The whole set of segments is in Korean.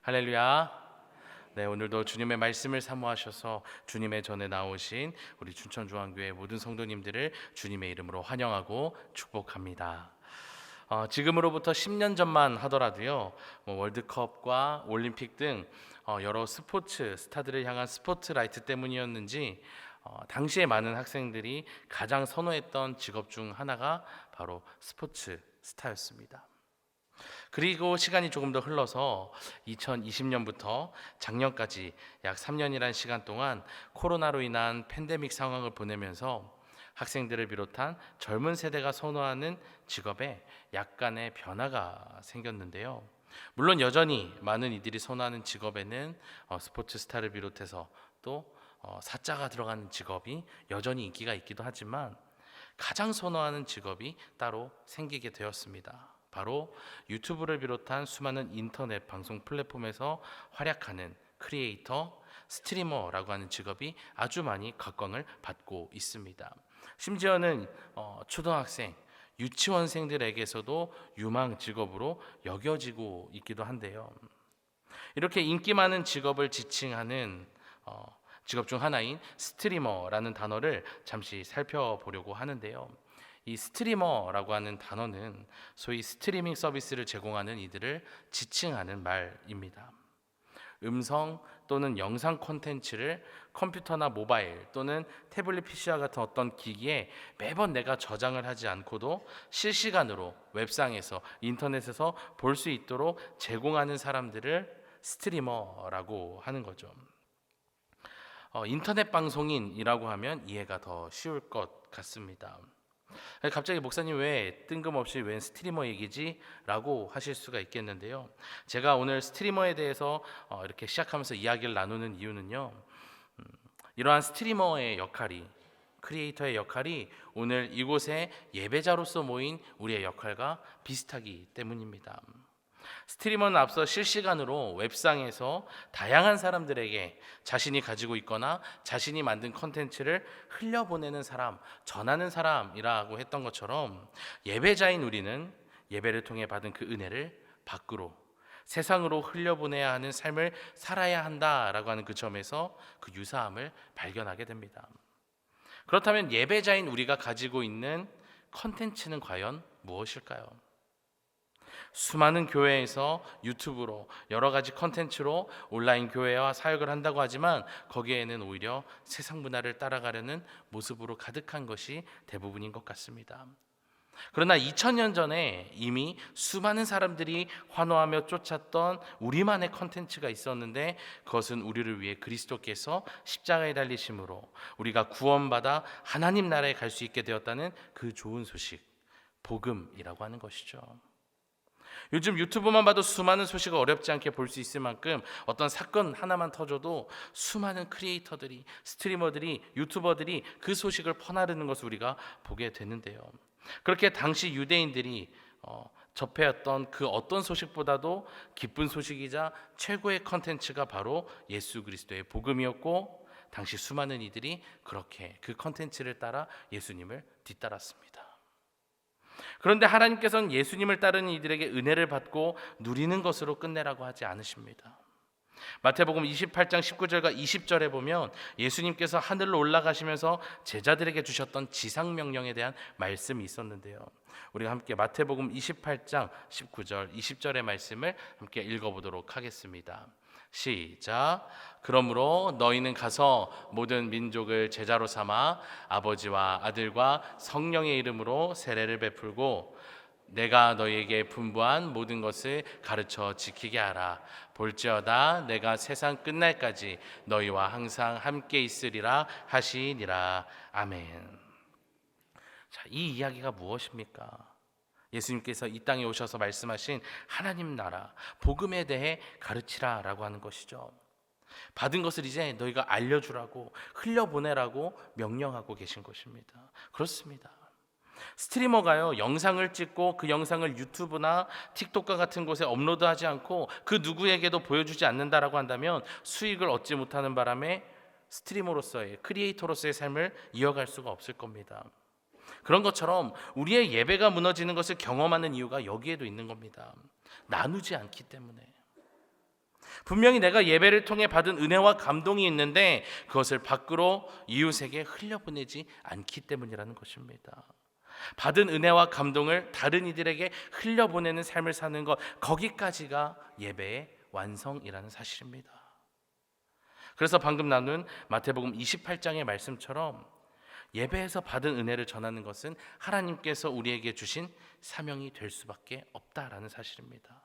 할렐루야. 네, 오늘도 주님의 말씀을 사모하셔서 주님의 전에 나오신 우리 춘천중앙교회 모든 성도님들을 주님의 이름으로 환영하고 축복합니다. 지금으로부터 10년 전만 하더라도요, 월드컵과 올림픽 등 여러 스포츠 스타들을 향한 스포트라이트 때문이었는지 당시에 많은 학생들이 가장 선호했던 직업 중 하나가 바로 스포츠 스타였습니다. 그리고 시간이 조금 더 흘러서 2020년부터 작년까지 약 3년이라는 시간 동안 코로나로 인한 팬데믹 상황을 보내면서 학생들을 비롯한 젊은 세대가 선호하는 직업에 약간의 변화가 생겼는데요. 물론 여전히 많은 이들이 선호하는 직업에는 스포츠 스타를 비롯해서 또 사자가 들어가는 직업이 여전히 인기가 있기도 하지만 가장 선호하는 직업이 따로 생기게 되었습니다. 바로 유튜브를 비롯한 수많은 인터넷 방송 플랫폼에서 활약하는 크리에이터, 스트리머라고 하는 직업이 아주 많이 각광을 받고 있습니다. 심지어는 초등학생, 유치원생들에게서도 유망 직업으로 여겨지고 있기도 한데요. 이렇게 인기 많은 직업을 지칭하는 직업 중 하나인 스트리머라는 단어를 잠시 살펴보려고 하는데요. 이 스트리머라고 하는 단어는 소위 스트리밍 서비스를 제공하는 이들을 지칭하는 말입니다. 음성 또는 영상 콘텐츠를 컴퓨터나 모바일 또는 태블릿 PC와 같은 어떤 기기에 매번 내가 저장을 하지 않고도 실시간으로 웹상에서 인터넷에서 볼 수 있도록 제공하는 사람들을 스트리머라고 하는 거죠. 인터넷 방송인이라고 하면 이해가 더 쉬울 것 같습니다. 갑자기 목사님 왜 뜬금없이 웬 스트리머 얘기지? 라고 하실 수가 있겠는데요. 제가 오늘 스트리머에 대해서 이렇게 시작하면서 이야기를 나누는 이유는요, 이러한 스트리머의 역할이, 크리에이터의 역할이 오늘 이곳에 예배자로서 모인 우리의 역할과 비슷하기 때문입니다. 스트리머는 앞서 실시간으로 웹상에서 다양한 사람들에게 자신이 가지고 있거나 자신이 만든 컨텐츠를 흘려보내는 사람, 전하는 사람이라고 했던 것처럼 예배자인 우리는 예배를 통해 받은 그 은혜를 밖으로 세상으로 흘려보내야 하는 삶을 살아야 한다라고 하는 그 점에서 그 유사함을 발견하게 됩니다. 그렇다면 예배자인 우리가 가지고 있는 컨텐츠는 과연 무엇일까요? 수많은 교회에서 유튜브로 여러 가지 컨텐츠로 온라인 교회와 사역을 한다고 하지만 거기에는 오히려 세상 문화를 따라가려는 모습으로 가득한 것이 대부분인 것 같습니다. 그러나 2000년 전에 이미 수많은 사람들이 환호하며 쫓았던 우리만의 컨텐츠가 있었는데 그것은 우리를 위해 그리스도께서 십자가에 달리심으로 우리가 구원받아 하나님 나라에 갈 수 있게 되었다는 그 좋은 소식, 복음이라고 하는 것이죠. 요즘 유튜브만 봐도 수많은 소식을 어렵지 않게 볼 수 있을 만큼 어떤 사건 하나만 터져도 수많은 크리에이터들이, 스트리머들이, 유튜버들이 그 소식을 퍼나르는 것을 우리가 보게 되는데요. 그렇게 당시 유대인들이 접해왔던 그 어떤 소식보다도 기쁜 소식이자 최고의 컨텐츠가 바로 예수 그리스도의 복음이었고, 당시 수많은 이들이 그렇게 그 컨텐츠를 따라 예수님을 뒤따랐습니다. 그런데 하나님께서는 예수님을 따르는 이들에게 은혜를 받고 누리는 것으로 끝내라고 하지 않으십니다. 마태복음 28장 19절과 20절에 보면 예수님께서 하늘로 올라가시면서 제자들에게 주셨던 지상명령에 대한 말씀이 있었는데요. 우리가 함께 마태복음 28장 19절 20절의 말씀을 함께 읽어보도록 하겠습니다. 시작. 그러므로 너희는 가서 모든 민족을 제자로 삼아 아버지와 아들과 성령의 이름으로 세례를 베풀고 내가 너희에게 분부한 모든 것을 가르쳐 지키게 하라. 볼지어다 내가 세상 끝날까지 너희와 항상 함께 있으리라 하시니라. 아멘. 자, 이 이야기가 무엇입니까? 예수님께서 이 땅에 오셔서 말씀하신 하나님 나라, 복음에 대해 가르치라라고 하는 것이죠. 받은 것을 이제 너희가 알려주라고, 흘려보내라고 명령하고 계신 것입니다. 그렇습니다. 스트리머가요, 영상을 찍고 그 영상을 유튜브나 틱톡과 같은 곳에 업로드하지 않고 그 누구에게도 보여주지 않는다라고 한다면 수익을 얻지 못하는 바람에 스트리머로서의, 크리에이터로서의 삶을 이어갈 수가 없을 겁니다. 그런 것처럼 우리의 예배가 무너지는 것을 경험하는 이유가 여기에도 있는 겁니다. 나누지 않기 때문에. 분명히 내가 예배를 통해 받은 은혜와 감동이 있는데 그것을 밖으로 이웃에게 흘려보내지 않기 때문이라는 것입니다. 받은 은혜와 감동을 다른 이들에게 흘려보내는 삶을 사는 것, 거기까지가 예배의 완성이라는 사실입니다. 그래서 방금 나눈 마태복음 28장의 말씀처럼 예배에서 받은 은혜를 전하는 것은 하나님께서 우리에게 주신 사명이 될 수밖에 없다라는 사실입니다.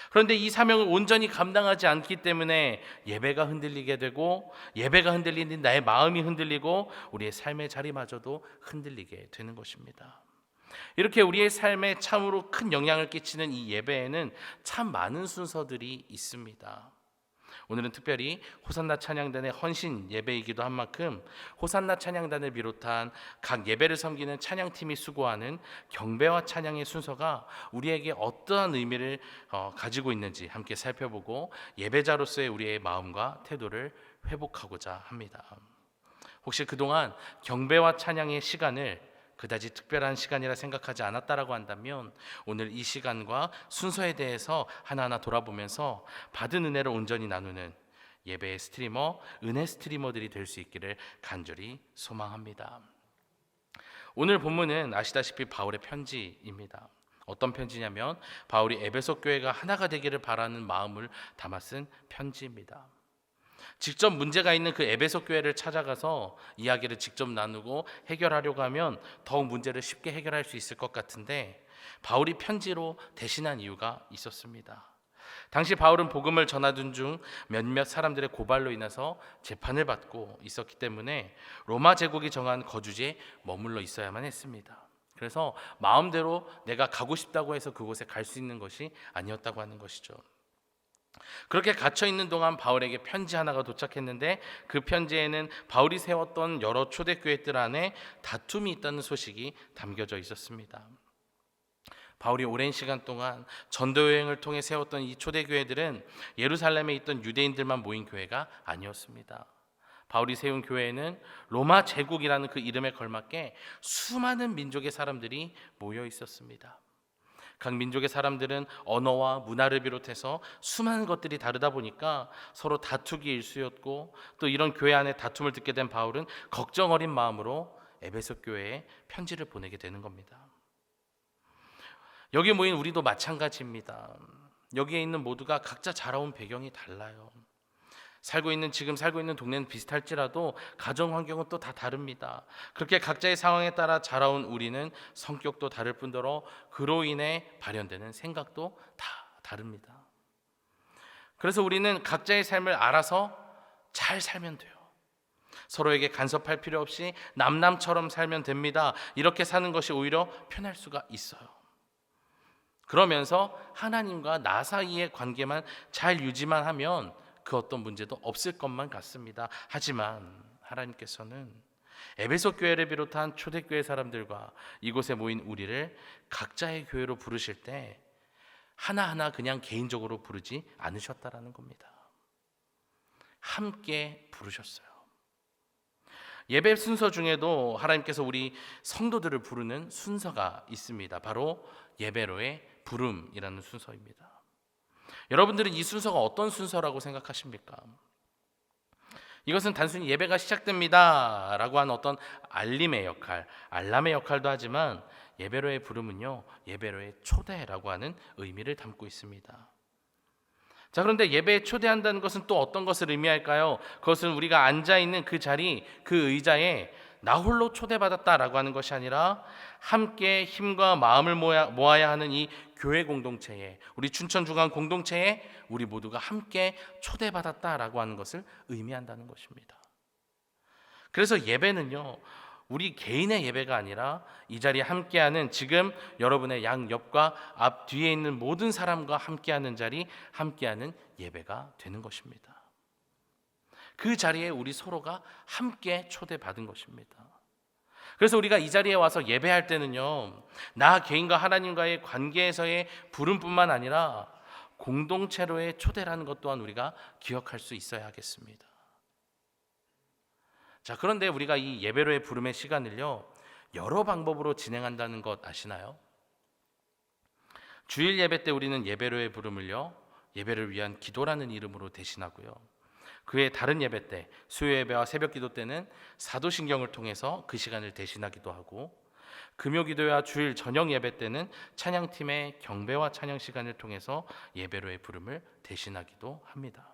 그런데 이 사명을 온전히 감당하지 않기 때문에 예배가 흔들리게 되고, 예배가 흔들리는 나의 마음이 흔들리고 우리의 삶의 자리마저도 흔들리게 되는 것입니다. 이렇게 우리의 삶에 참으로 큰 영향을 끼치는 이 예배에는 참 많은 순서들이 있습니다. 오늘은 특별히 호산나 찬양단의 헌신 예배이기도 한 만큼 호산나 찬양단을 비롯한 각 예배를 섬기는 찬양팀이 수고하는 경배와 찬양의 순서가 우리에게 어떠한 의미를 가지고 있는지 함께 살펴보고 예배자로서의 우리의 마음과 태도를 회복하고자 합니다. 혹시 그동안 경배와 찬양의 시간을 그다지 특별한 시간이라 생각하지 않았다라고 한다면 오늘 이 시간과 순서에 대해서 하나하나 돌아보면서 받은 은혜를 온전히 나누는 예배의 스트리머, 은혜 스트리머들이 될 수 있기를 간절히 소망합니다. 오늘 본문은 아시다시피 바울의 편지입니다. 어떤 편지냐면 바울이 에베소 교회가 하나가 되기를 바라는 마음을 담아 쓴 편지입니다. 직접 문제가 있는 그 에베소 교회를 찾아가서 이야기를 직접 나누고 해결하려고 하면 더욱 문제를 쉽게 해결할 수 있을 것 같은데 바울이 편지로 대신한 이유가 있었습니다. 당시 바울은 복음을 전하던 중 몇몇 사람들의 고발로 인해서 재판을 받고 있었기 때문에 로마 제국이 정한 거주지에 머물러 있어야만 했습니다. 그래서 마음대로 내가 가고 싶다고 해서 그곳에 갈 수 있는 것이 아니었다고 하는 것이죠. 그렇게 갇혀 있는 동안 바울에게 편지 하나가 도착했는데 그 편지에는 바울이 세웠던 여러 초대교회들 안에 다툼이 있다는 소식이 담겨져 있었습니다. 바울이 오랜 시간 동안 전도 여행을 통해 세웠던 이 초대교회들은 예루살렘에 있던 유대인들만 모인 교회가 아니었습니다. 바울이 세운 교회에는 로마 제국이라는 그 이름에 걸맞게 수많은 민족의 사람들이 모여 있었습니다. 각 민족의 사람들은 언어와 문화를 비롯해서 수많은 것들이 다르다 보니까 서로 다투기 일쑤였고, 또 이런 교회 안에 다툼을 듣게 된 바울은 걱정 어린 마음으로 에베소 교회에 편지를 보내게 되는 겁니다. 여기 모인 우리도 마찬가지입니다. 여기에 있는 모두가 각자 자라온 배경이 달라요. 지금 살고 있는 동네는 비슷할지라도 가정 환경은 또 다 다릅니다. 그렇게 각자의 상황에 따라 자라온 우리는 성격도 다를 뿐더러 그로 인해 발현되는 생각도 다 다릅니다. 그래서 우리는 각자의 삶을 알아서 잘 살면 돼요. 서로에게 간섭할 필요 없이 남남처럼 살면 됩니다. 이렇게 사는 것이 오히려 편할 수가 있어요. 그러면서 하나님과 나 사이의 관계만 잘 유지만 하면 그 어떤 문제도 없을 것만 같습니다. 하지만 하나님께서는 에베소 교회를 비롯한 초대교회 사람들과 이곳에 모인 우리를 각자의 교회로 부르실 때 하나하나 그냥 개인적으로 부르지 않으셨다라는 겁니다. 함께 부르셨어요. 예배 순서 중에도 하나님께서 우리 성도들을 부르는 순서가 있습니다. 바로 예배로의 부름이라는 순서입니다. 여러분들은 이 순서가 어떤 순서라고 생각하십니까? 이것은 단순히 예배가 시작됩니다 라고 하는 어떤 알림의 역할, 알람의 역할도 하지만 예배로의 부름은요, 예배로의 초대라고 하는 의미를 담고 있습니다. 자, 그런데 예배에 초대한다는 것은 또 어떤 것을 의미할까요? 그것은 우리가 앉아있는 그 자리, 그 의자에 나 홀로 초대받았다라고 하는 것이 아니라 함께 힘과 마음을 모아야 하는 이 교회 공동체에, 우리 춘천중앙 공동체에 우리 모두가 함께 초대받았다라고 하는 것을 의미한다는 것입니다. 그래서 예배는요, 우리 개인의 예배가 아니라 이 자리에 함께하는 지금 여러분의 양옆과 앞 뒤에 있는 모든 사람과 함께하는 자리, 함께하는 예배가 되는 것입니다. 그 자리에 우리 서로가 함께 초대받은 것입니다. 그래서 우리가 이 자리에 와서 예배할 때는요, 나 개인과 하나님과의 관계에서의 부름뿐만 아니라 공동체로의 초대라는 것 또한 우리가 기억할 수 있어야 하겠습니다. 자, 그런데 우리가 이 예배로의 부름의 시간을요, 여러 방법으로 진행한다는 것 아시나요? 주일 예배 때 우리는 예배로의 부름을요, 예배를 위한 기도라는 이름으로 대신하고요. 그 외 다른 예배 때, 수요 예배와 새벽 기도 때는 사도신경을 통해서 그 시간을 대신하기도 하고, 금요 기도와 주일 저녁 예배 때는 찬양팀의 경배와 찬양 시간을 통해서 예배로의 부름을 대신하기도 합니다.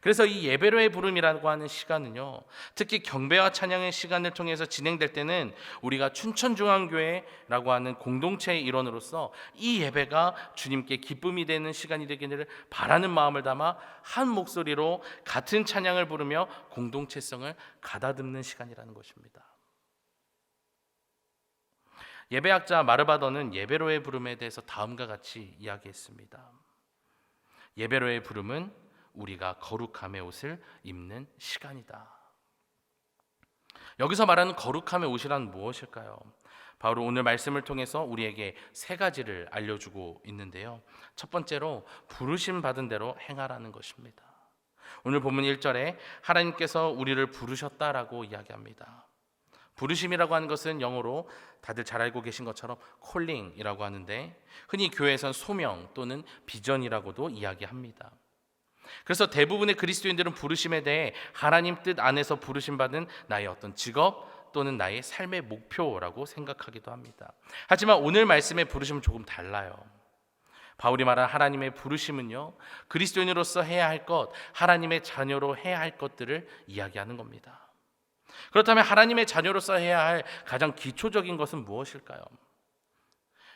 그래서 이 예배로의 부름이라고 하는 시간은요, 특히 경배와 찬양의 시간을 통해서 진행될 때는 우리가 춘천중앙교회라고 하는 공동체의 일원으로서 이 예배가 주님께 기쁨이 되는 시간이 되기를 바라는 마음을 담아 한 목소리로 같은 찬양을 부르며 공동체성을 가다듬는 시간이라는 것입니다. 예배학자 마르바더는 예배로의 부름에 대해서 다음과 같이 이야기했습니다. 예배로의 부름은 우리가 거룩함의 옷을 입는 시간이다. 여기서 말하는 거룩함의 옷이란 무엇일까요? 바로 오늘 말씀을 통해서 우리에게 세 가지를 알려주고 있는데요. 첫 번째로 부르심 받은 대로 행하라는 것입니다. 오늘 본문 1절에 하나님께서 우리를 부르셨다라고 이야기합니다. 부르심이라고 하는 것은 영어로 다들 잘 알고 계신 것처럼 콜링이라고 하는데, 흔히 교회에선 소명 또는 비전이라고도 이야기합니다. 그래서 대부분의 그리스도인들은 부르심에 대해 하나님 뜻 안에서 부르심 받은 나의 어떤 직업 또는 나의 삶의 목표라고 생각하기도 합니다. 하지만 오늘 말씀의 부르심은 조금 달라요. 바울이 말한 하나님의 부르심은요, 그리스도인으로서 해야 할 것, 하나님의 자녀로 해야 할 것들을 이야기하는 겁니다. 그렇다면 하나님의 자녀로서 해야 할 가장 기초적인 것은 무엇일까요?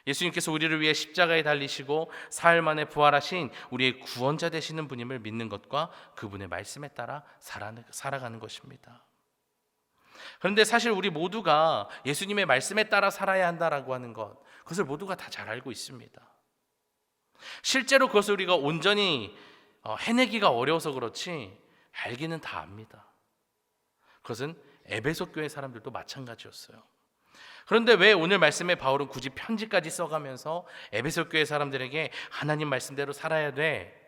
예수님께서 우리를 위해 십자가에 달리시고 사흘 만에 부활하신 우리의 구원자 되시는 분임을 믿는 것과 그분의 말씀에 따라 살아가는 것입니다. 그런데 사실 우리 모두가 예수님의 말씀에 따라 살아야 한다라고 하는 것, 그것을 모두가 다 잘 알고 있습니다. 실제로 그것을 우리가 온전히 해내기가 어려워서 그렇지 알기는 다 압니다. 그것은 에베소 교회 사람들도 마찬가지였어요. 그런데 왜 오늘 말씀에 바울은 굳이 편지까지 써가면서 에베소 교회 사람들에게 하나님 말씀대로 살아야 돼,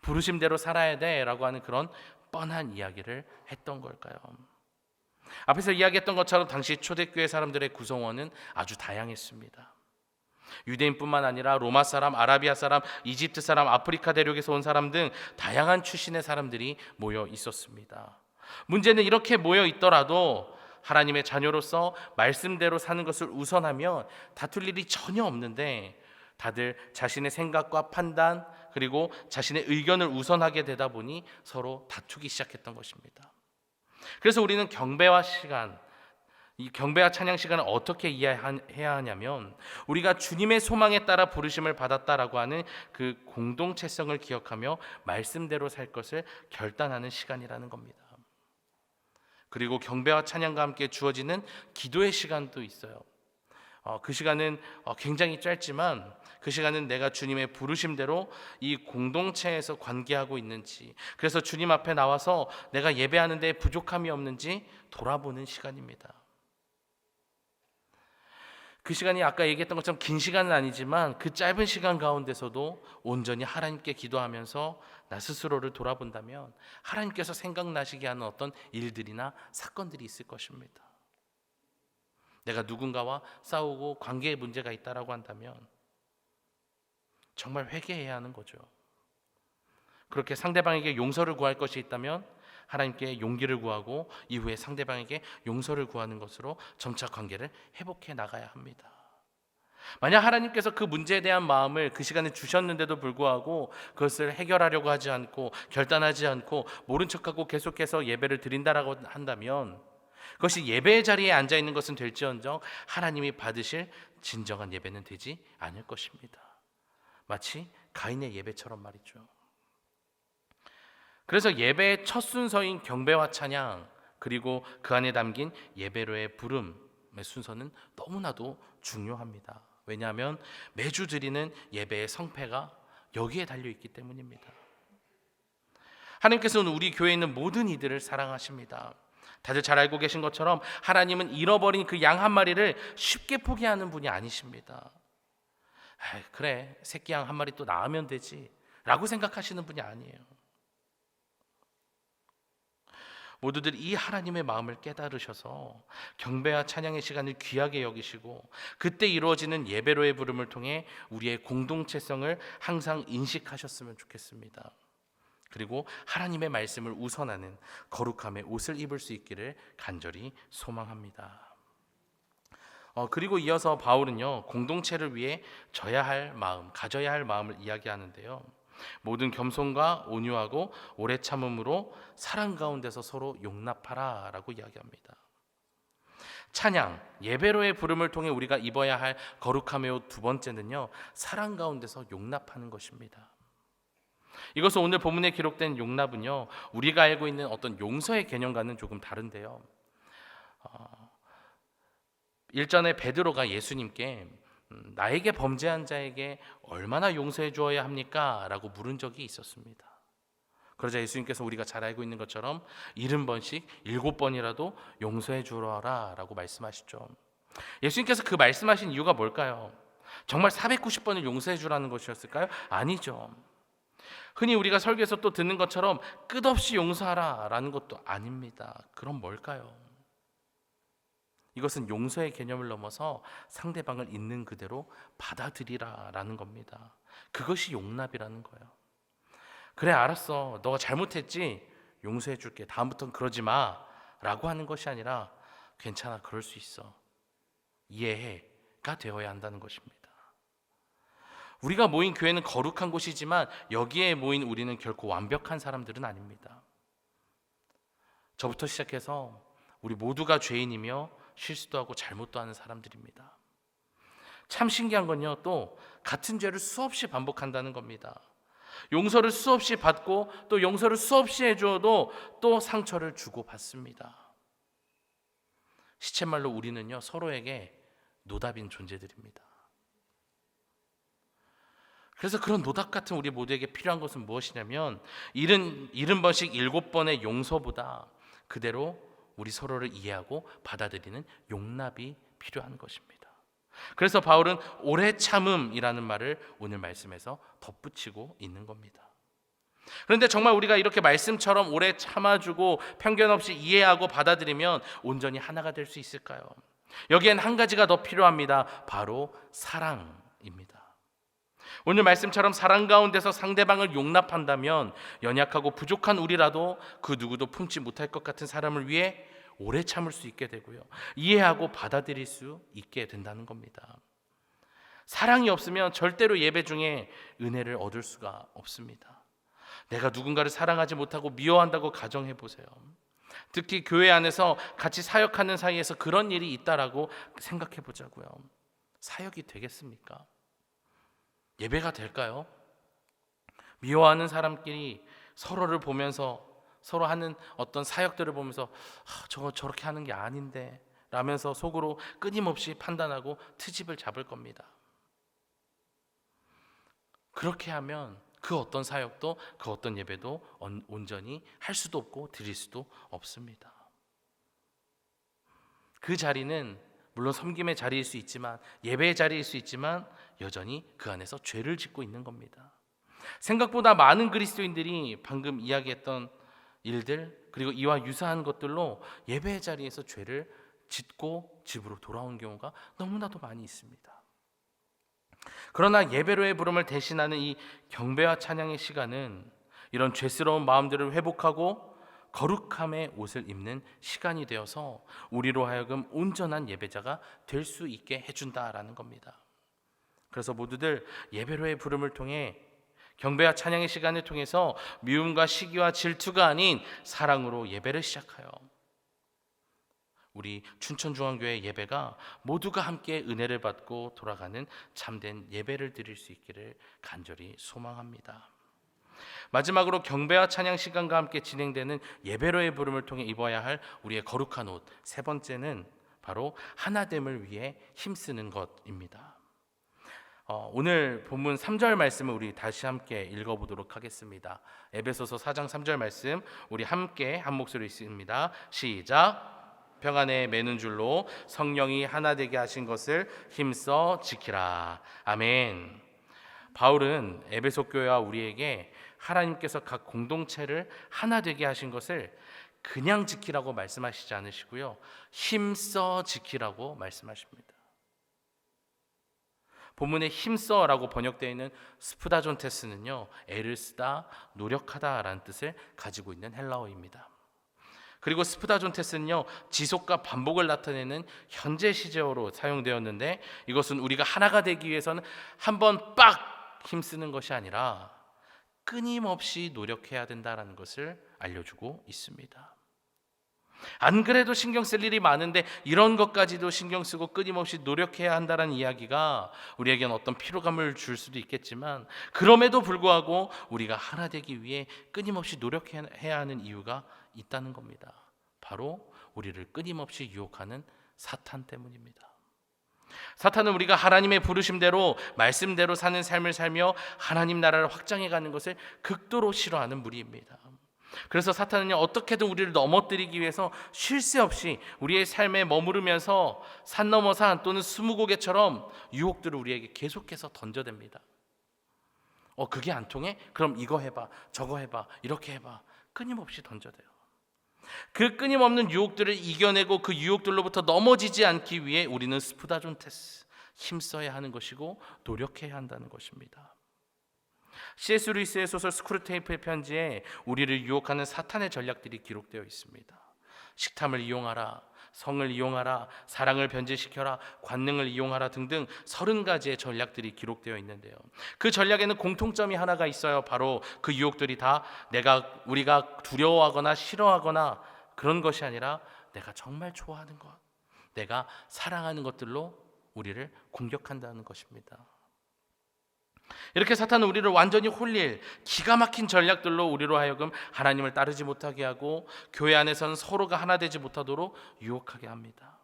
부르심대로 살아야 돼 라고 하는 그런 뻔한 이야기를 했던 걸까요? 앞에서 이야기했던 것처럼 당시 초대교회 사람들의 구성원은 아주 다양했습니다. 유대인뿐만 아니라 로마 사람, 아라비아 사람, 이집트 사람, 아프리카 대륙에서 온 사람 등 다양한 출신의 사람들이 모여 있었습니다. 문제는 이렇게 모여 있더라도 하나님의 자녀로서 말씀대로 사는 것을 우선하면 다툴 일이 전혀 없는데, 다들 자신의 생각과 판단 그리고 자신의 의견을 우선하게 되다 보니 서로 다투기 시작했던 것입니다. 그래서 우리는 경배와 시간, 이 경배와 찬양 시간을 어떻게 이해해야 하냐면, 우리가 주님의 소망에 따라 부르심을 받았다라고 하는 그 공동체성을 기억하며 말씀대로 살 것을 결단하는 시간이라는 겁니다. 그리고 경배와 찬양과 함께 주어지는 기도의 시간도 있어요. 그 시간은 굉장히 짧지만 그 시간은 내가 주님의 부르심대로 이 공동체에서 관계하고 있는지, 그래서 주님 앞에 나와서 내가 예배하는 데 부족함이 없는지 돌아보는 시간입니다. 그 시간이 아까 얘기했던 것처럼 긴 시간은 아니지만 그 짧은 시간 가운데서도 온전히 하나님께 기도하면서 나 스스로를 돌아본다면 하나님께서 생각나시게 하는 어떤 일들이나 사건들이 있을 것입니다. 내가 누군가와 싸우고 관계에 문제가 있다라고 한다면 정말 회개해야 하는 거죠. 그렇게 상대방에게 용서를 구할 것이 있다면 하나님께 용기를 구하고 이후에 상대방에게 용서를 구하는 것으로 점차 관계를 회복해 나가야 합니다. 만약 하나님께서 그 문제에 대한 마음을 그 시간에 주셨는데도 불구하고 그것을 해결하려고 하지 않고 결단하지 않고 모른 척하고 계속해서 예배를 드린다라고 한다면, 그것이 예배의 자리에 앉아 있는 것은 될지언정 하나님이 받으실 진정한 예배는 되지 않을 것입니다. 마치 가인의 예배처럼 말이죠. 그래서 예배의 첫 순서인 경배와 찬양, 그리고 그 안에 담긴 예배로의 부름의 순서는 너무나도 중요합니다. 왜냐하면 매주 드리는 예배의 성패가 여기에 달려있기 때문입니다. 하나님께서는 우리 교회에 있는 모든 이들을 사랑하십니다. 다들 잘 알고 계신 것처럼 하나님은 잃어버린 그 양 한 마리를 쉽게 포기하는 분이 아니십니다. 그래, 새끼 양 한 마리 또 낳으면 되지 라고 생각하시는 분이 아니에요. 모두들 이 하나님의 마음을 깨달으셔서 경배와 찬양의 시간을 귀하게 여기시고 그때 이루어지는 예배로의 부름을 통해 우리의 공동체성을 항상 인식하셨으면 좋겠습니다. 그리고 하나님의 말씀을 우선하는 거룩함의 옷을 입을 수 있기를 간절히 소망합니다. 그리고 이어서 바울은요, 공동체를 위해 가져야 할 마음을 이야기하는데요. 모든 겸손과 온유하고 오래 참음으로 사랑 가운데서 서로 용납하라 라고 이야기합니다. 찬양, 예배로의 부름을 통해 우리가 입어야 할 거룩함의 옷 두 번째는요, 사랑 가운데서 용납하는 것입니다. 이것은 오늘 본문에 기록된 용납은요, 우리가 알고 있는 어떤 용서의 개념과는 조금 다른데요. 일전에 베드로가 예수님께 나에게 범죄한 자에게 얼마나 용서해 주어야 합니까? 라고 물은 적이 있었습니다. 그러자 예수님께서 우리가 잘 알고 있는 것처럼 70번씩 7번이라도 용서해 주어라 라고 말씀하시죠. 예수님께서 그 말씀하신 이유가 뭘까요? 정말 490번을 용서해 주라는 것이었을까요? 아니죠. 흔히 우리가 설교에서 또 듣는 것처럼 끝없이 용서하라 라는 것도 아닙니다. 그럼 뭘까요? 이것은 용서의 개념을 넘어서 상대방을 있는 그대로 받아들이라 라는 겁니다. 그것이 용납이라는 거예요. 그래, 알았어, 너가 잘못했지, 용서해 줄게, 다음부터는 그러지 마 라고 하는 것이 아니라 괜찮아, 그럴 수 있어, 이해해가 되어야 한다는 것입니다. 우리가 모인 교회는 거룩한 곳이지만 여기에 모인 우리는 결코 완벽한 사람들은 아닙니다. 저부터 시작해서 우리 모두가 죄인이며 실수도 하고 잘못도 하는 사람들입니다. 참 신기한 건요, 또 같은 죄를 수없이 반복한다는 겁니다. 용서를 수없이 받고 또 용서를 수없이 해줘도 또 상처를 주고 받습니다. 시쳇말로 우리는요, 서로에게 노답인 존재들입니다. 그래서 그런 노답 같은 우리 모두에게 필요한 것은 무엇이냐면 70번씩 7번의 용서보다 그대로 우리 서로를 이해하고 받아들이는 용납이 필요한 것입니다. 그래서 바울은 오래 참음이라는 말을 오늘 말씀에서 덧붙이고 있는 겁니다. 그런데 정말 우리가 이렇게 말씀처럼 오래 참아주고 편견 없이 이해하고 받아들이면 온전히 하나가 될 수 있을까요? 여기엔 한 가지가 더 필요합니다. 바로 사랑입니다. 오늘 말씀처럼 사랑 가운데서 상대방을 용납한다면 연약하고 부족한 우리라도 그 누구도 품지 못할 것 같은 사람을 위해 오래 참을 수 있게 되고요, 이해하고 받아들일 수 있게 된다는 겁니다. 사랑이 없으면 절대로 예배 중에 은혜를 얻을 수가 없습니다. 내가 누군가를 사랑하지 못하고 미워한다고 가정해 보세요. 특히 교회 안에서 같이 사역하는 사이에서 그런 일이 있다라고 생각해 보자고요. 사역이 되겠습니까? 예배가 될까요? 미워하는 사람끼리 서로를 보면서 서로 하는 어떤 사역들을 보면서 저거 저렇게 하는 게 아닌데 라면서 속으로 끊임없이 판단하고 트집을 잡을 겁니다. 그렇게 하면 그 어떤 사역도 그 어떤 예배도 온전히 할 수도 없고 드릴 수도 없습니다. 그 자리는 물론 섬김의 자리일 수 있지만, 예배의 자리일 수 있지만 여전히 그 안에서 죄를 짓고 있는 겁니다. 생각보다 많은 그리스도인들이 방금 이야기했던 일들, 그리고 이와 유사한 것들로 예배의 자리에서 죄를 짓고 집으로 돌아온 경우가 너무나도 많이 있습니다. 그러나 예배로의 부름을 대신하는 이 경배와 찬양의 시간은 이런 죄스러운 마음들을 회복하고 거룩함의 옷을 입는 시간이 되어서 우리로 하여금 온전한 예배자가 될 수 있게 해준다라는 겁니다. 그래서 모두들 예배로의 부름을 통해 경배와 찬양의 시간을 통해서 미움과 시기와 질투가 아닌 사랑으로 예배를 시작하여 우리 춘천중앙교회 예배가 모두가 함께 은혜를 받고 돌아가는 참된 예배를 드릴 수 있기를 간절히 소망합니다. 마지막으로 경배와 찬양 시간과 함께 진행되는 예배로의 부름을 통해 입어야 할 우리의 거룩한 옷, 세 번째는 바로 하나됨을 위해 힘쓰는 것입니다. 오늘 본문 3절 말씀을 우리 다시 함께 읽어보도록 하겠습니다. 에베소서 4장 3절 말씀 우리 함께 한 목소리 읽습니다. 시작. 평안에 매는 줄로 성령이 하나 되게 하신 것을 힘써 지키라. 아멘. 바울은 에베소 교회와 우리에게 하나님께서 각 공동체를 하나 되게 하신 것을 그냥 지키라고 말씀하시지 않으시고요, 힘써 지키라고 말씀하십니다. 본문에 힘써라고 번역되어 있는 스푸다존테스는요, 애를 쓰다, 노력하다라는 뜻을 가지고 있는 헬라어입니다. 그리고 스푸다존테스는요, 지속과 반복을 나타내는 현재 시제어로 사용되었는데, 이것은 우리가 하나가 되기 위해서는 한번 빡 힘쓰는 것이 아니라 끊임없이 노력해야 된다는 것을 알려주고 있습니다. 안 그래도 신경 쓸 일이 많은데 이런 것까지도 신경 쓰고 끊임없이 노력해야 한다는 이야기가 우리에게는 어떤 피로감을 줄 수도 있겠지만, 그럼에도 불구하고 우리가 하나 되기 위해 끊임없이 노력해야 하는 이유가 있다는 겁니다. 바로 우리를 끊임없이 유혹하는 사탄 때문입니다. 사탄은 우리가 하나님의 부르심대로 말씀대로 사는 삶을 살며 하나님 나라를 확장해 가는 것을 극도로 싫어하는 무리입니다. 그래서 사탄은요, 어떻게든 우리를 넘어뜨리기 위해서 쉴 새 없이 우리의 삶에 머무르면서 산 넘어 산 또는 스무고개처럼 유혹들을 우리에게 계속해서 던져댑니다. 그게 안 통해? 그럼 이거 해봐, 저거 해봐, 이렇게 해봐. 끊임없이 던져대요. 그 끊임없는 유혹들을 이겨내고 그 유혹들로부터 넘어지지 않기 위해 우리는 스푸다존테스, 힘써야 하는 것이고 노력해야 한다는 것입니다. C.S. 루이스의 소설 스크루테이프의 편지에 우리를 유혹하는 사탄의 전략들이 기록되어 있습니다. 식탐을 이용하라, 성을 이용하라, 사랑을 변제시켜라, 관능을 이용하라 등등 30가지의 전략들이 기록되어 있는데요, 그 전략에는 공통점이 하나가 있어요. 바로 그 유혹들이 다 우리가 두려워하거나 싫어하거나 그런 것이 아니라 내가 정말 좋아하는 것, 내가 사랑하는 것들로 우리를 공격한다는 것입니다. 이렇게 사탄은 우리를 완전히 홀릴 기가 막힌 전략들로 우리로 하여금 하나님을 따르지 못하게 하고 교회 안에서는 서로가 하나 되지 못하도록 유혹하게 합니다.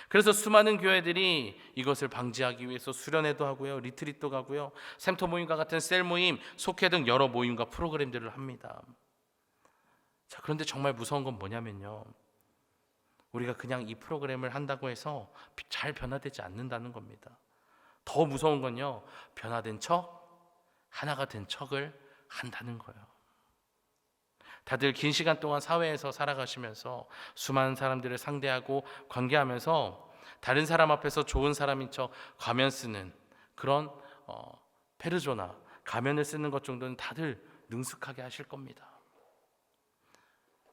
그래서 수많은 교회들이 이것을 방지하기 위해서 수련회도 하고요, 리트릿도 가고요, 샘터 모임과 같은 셀 모임, 속회 등 여러 모임과 프로그램들을 합니다. 자, 그런데 정말 무서운 건 뭐냐면요, 우리가 그냥 이 프로그램을 한다고 해서 잘 변화되지 않는다는 겁니다. 더 무서운 건요, 변화된 척, 하나가 된 척을 한다는 거예요. 다들 긴 시간 동안 사회에서 살아가시면서 수많은 사람들을 상대하고 관계하면서 다른 사람 앞에서 좋은 사람인 척 가면 쓰는 그런 페르소나, 가면을 쓰는 것 정도는 다들 능숙하게 하실 겁니다.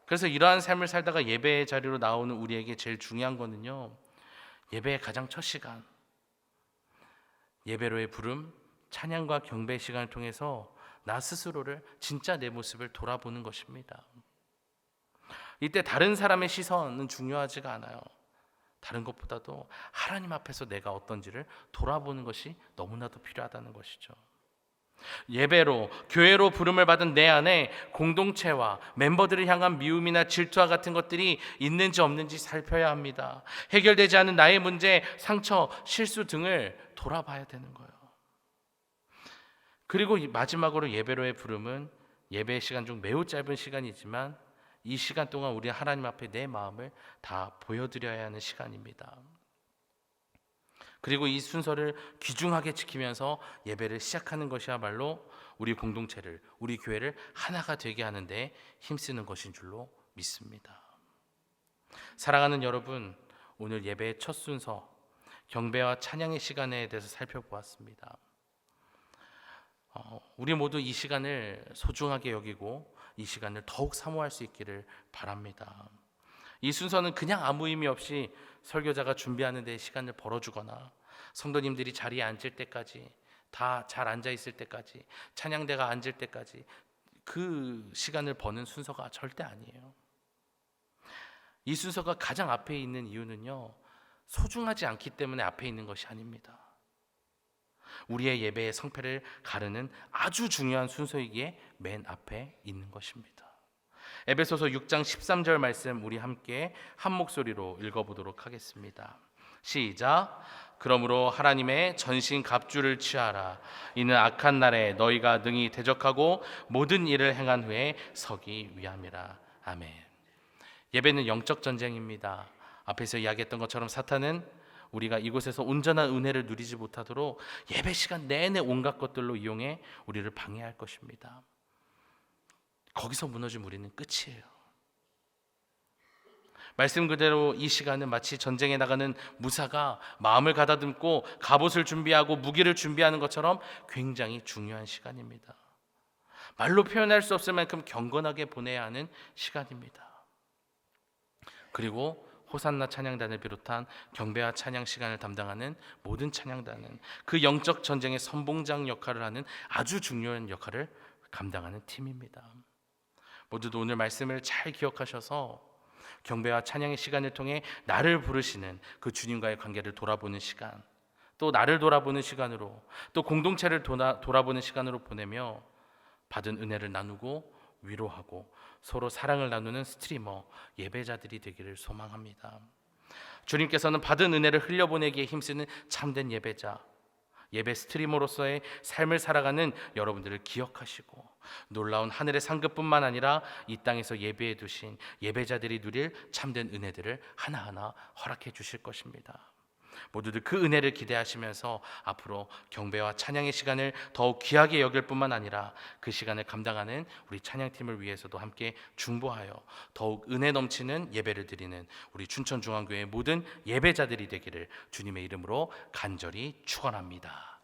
그래서 이러한 삶을 살다가 예배의 자리로 나오는 우리에게 제일 중요한 거는요, 예배의 가장 첫 시간, 예배로의 부름, 찬양과 경배 시간을 통해서 나 스스로를, 진짜 내 모습을 돌아보는 것입니다. 이때 다른 사람의 시선은 중요하지가 않아요. 다른 것보다도 하나님 앞에서 내가 어떤지를 돌아보는 것이 너무나도 필요하다는 것이죠. 예배로, 교회로 부름을 받은 내 안에 공동체와 멤버들을 향한 미움이나 질투와 같은 것들이 있는지 없는지 살펴야 합니다. 해결되지 않은 나의 문제, 상처, 실수 등을 돌아봐야 되는 거예요. 그리고 마지막으로 예배로의 부름은 예배 시간 중 매우 짧은 시간이지만 이 시간 동안 우리 하나님 앞에 내 마음을 다 보여드려야 하는 시간입니다. 그리고 이 순서를 귀중하게 지키면서 예배를 시작하는 것이야말로 우리 공동체를, 우리 교회를 하나가 되게 하는 데 힘쓰는 것인 줄로 믿습니다. 사랑하는 여러분, 오늘 예배의 첫 순서, 경배와 찬양의 시간에 대해서 살펴보았습니다. 우리 모두 이 시간을 소중하게 여기고 이 시간을 더욱 사모할 수 있기를 바랍니다. 이 순서는 그냥 아무 의미 없이 설교자가 준비하는 데 시간을 벌어주거나 성도님들이 자리에 앉을 때까지, 다 잘 앉아 있을 때까지, 찬양대가 앉을 때까지 그 시간을 버는 순서가 절대 아니에요. 이 순서가 가장 앞에 있는 이유는요, 소중하지 않기 때문에 앞에 있는 것이 아닙니다. 우리의 예배의 성패를 가르는 아주 중요한 순서이기에 맨 앞에 있는 것입니다. 에베소서 6장 13절 말씀 우리 함께 한 목소리로 읽어보도록 하겠습니다. 시작. 그러므로 하나님의 전신 갑주를 취하라. 이는 악한 날에 너희가 능히 대적하고 모든 일을 행한 후에 서기 위함이라. 아멘. 예배는 영적 전쟁입니다. 앞에서 이야기했던 것처럼 사탄은 우리가 이곳에서 온전한 은혜를 누리지 못하도록 예배 시간 내내 온갖 것들로 이용해 우리를 방해할 것입니다. 거기서 무너진 우리는 끝이에요. 말씀 그대로 이 시간은 마치 전쟁에 나가는 무사가 마음을 가다듬고 갑옷을 준비하고 무기를 준비하는 것처럼 굉장히 중요한 시간입니다. 말로 표현할 수 없을 만큼 경건하게 보내야 하는 시간입니다. 그리고 호산나 찬양단을 비롯한 경배와 찬양 시간을 담당하는 모든 찬양단은 그 영적 전쟁의 선봉장 역할을 하는 아주 중요한 역할을 감당하는 팀입니다. 모두도 오늘 말씀을 잘 기억하셔서 경배와 찬양의 시간을 통해 나를 부르시는 그 주님과의 관계를 돌아보는 시간, 또 나를 돌아보는 시간으로, 또 공동체를 돌아보는 시간으로 보내며 받은 은혜를 나누고 위로하고 서로 사랑을 나누는 스트리머 예배자들이 되기를 소망합니다. 주님께서는 받은 은혜를 흘려보내기에 힘쓰는 참된 예배자, 예배 스트리머로서의 삶을 살아가는 여러분들을 기억하시고 놀라운 하늘의 상급뿐만 아니라 이 땅에서 예배해 두신 예배자들이 누릴 참된 은혜들을 하나하나 허락해 주실 것입니다. 모두들 그 은혜를 기대하시면서 앞으로 경배와 찬양의 시간을 더욱 귀하게 여길 뿐만 아니라 그 시간을 감당하는 우리 찬양팀을 위해서도 함께 중보하여 더욱 은혜 넘치는 예배를 드리는 우리 춘천중앙교회 모든 예배자들이 되기를 주님의 이름으로 간절히 축원합니다.